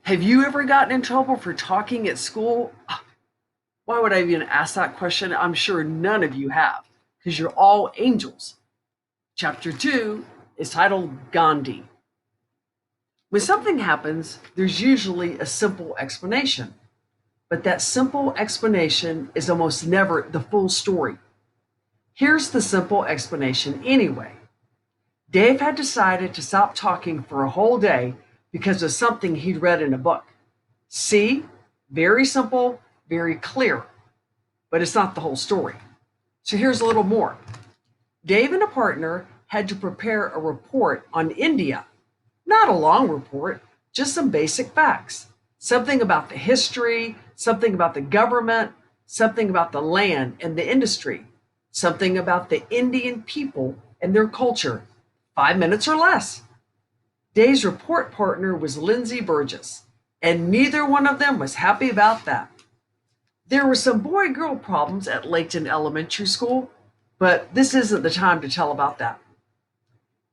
Have you ever gotten in trouble for talking at school? Why would I even ask that question? I'm sure none of you have, because you're all angels. Chapter 2 is titled Gandhi. When something happens, there's usually a simple explanation, but that simple explanation is almost never the full story. Here's the simple explanation anyway. Dave had decided to stop talking for a whole day because of something he'd read in a book. See, very simple, very clear, but it's not the whole story. So here's a little more. Dave and a partner had to prepare a report on India. Not a long report, just some basic facts. Something about the history, something about the government, something about the land and the industry, something about the Indian people and their culture. 5 minutes or less. Dave's report partner was Lindsay Burgess, and neither one of them was happy about that. There were some boy-girl problems at Layton Elementary School, but this isn't the time to tell about that.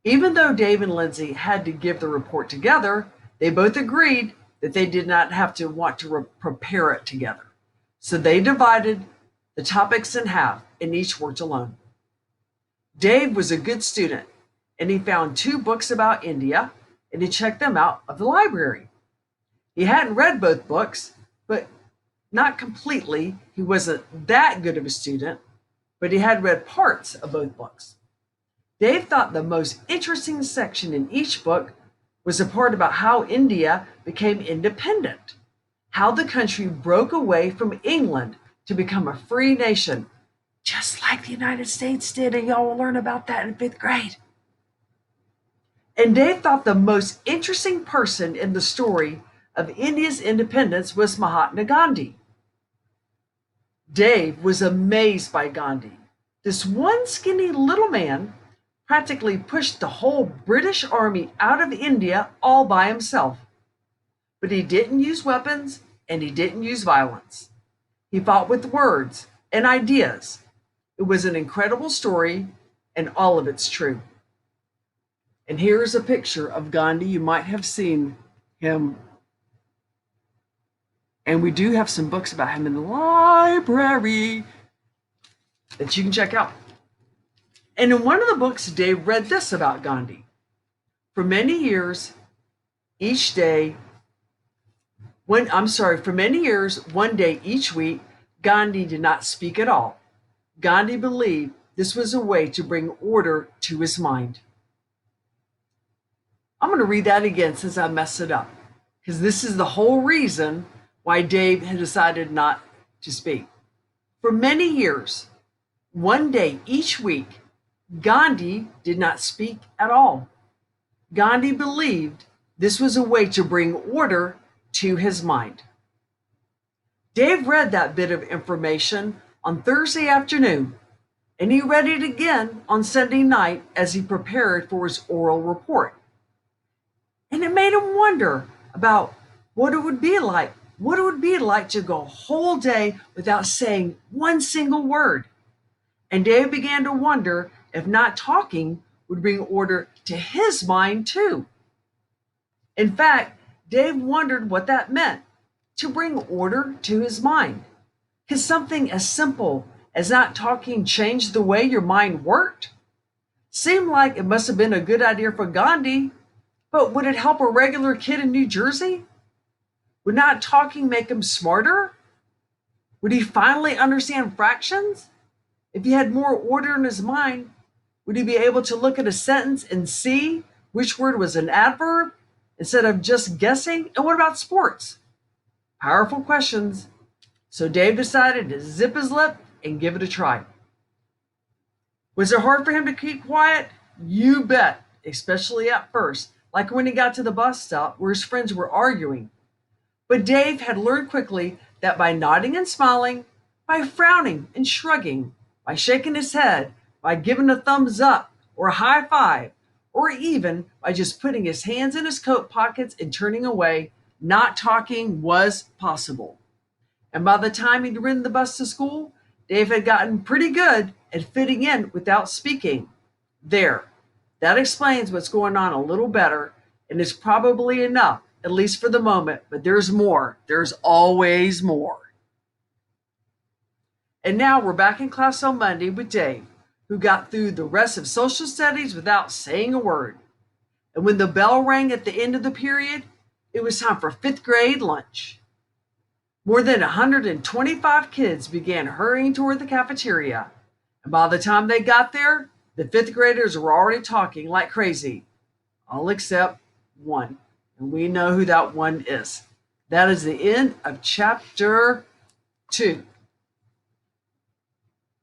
Even though Dave and Lindsay had to give the report together, they both agreed that they did not have to want to prepare it together. So they divided the topics in half and each worked alone. Dave was a good student and he found 2 books about India and he checked them out of the library. He hadn't read both books, but not completely. He wasn't that good of a student, but he had read parts of both books. Dave thought the most interesting section in each book was the part about how India became independent, how the country broke away from England to become a free nation, just like the United States did, and y'all will learn about that in 5th grade. And Dave thought the most interesting person in the story of India's independence was Mahatma Gandhi. Dave was amazed by Gandhi. This one skinny little man practically pushed the whole British army out of India all by himself. But he didn't use weapons and he didn't use violence. He fought with words and ideas. It was an incredible story, and all of it's true. And here's a picture of Gandhi. You might have seen him. And we do have some books about him in the library that you can check out. And in one of the books, Dave read this about Gandhi. For many years, one day each week, Gandhi did not speak at all. Gandhi believed this was a way to bring order to his mind. I'm going to read that again since I messed it up, because this is the whole reason why Dave had decided not to speak. For many years, one day each week, Gandhi did not speak at all. Gandhi believed this was a way to bring order to his mind. Dave read that bit of information on Thursday afternoon, and he read it again on Sunday night as he prepared for his oral report. And it made him wonder about what it would be like to go a whole day without saying one single word. And Dave began to wonder if not talking would bring order to his mind too. In fact, Dave wondered what that meant, to bring order to his mind. Could something as simple as not talking change the way your mind worked? Seemed like it must have been a good idea for Gandhi, but would it help a regular kid in New Jersey? Would not talking make him smarter? Would he finally understand fractions? If he had more order in his mind, would he be able to look at a sentence and see which word was an adverb instead of just guessing? And what about sports? Powerful questions. So Dave decided to zip his lip and give it a try. Was it hard for him to keep quiet? You bet, especially at first, like when he got to the bus stop where his friends were arguing. But Dave had learned quickly that by nodding and smiling, by frowning and shrugging, by shaking his head, by giving a thumbs up or a high five, or even by just putting his hands in his coat pockets and turning away, not talking was possible. And by the time he'd ridden the bus to school, Dave had gotten pretty good at fitting in without speaking. There, that explains what's going on a little better and is probably enough at least for the moment, but there's more. There's always more. And now we're back in class on Monday with Dave, who got through the rest of social studies without saying a word. And when the bell rang at the end of the period, it was time for fifth grade lunch. More than 125 kids began hurrying toward the cafeteria. And by the time they got there, the fifth graders were already talking like crazy, all except one. And we know who that one is. That is the end of chapter 2.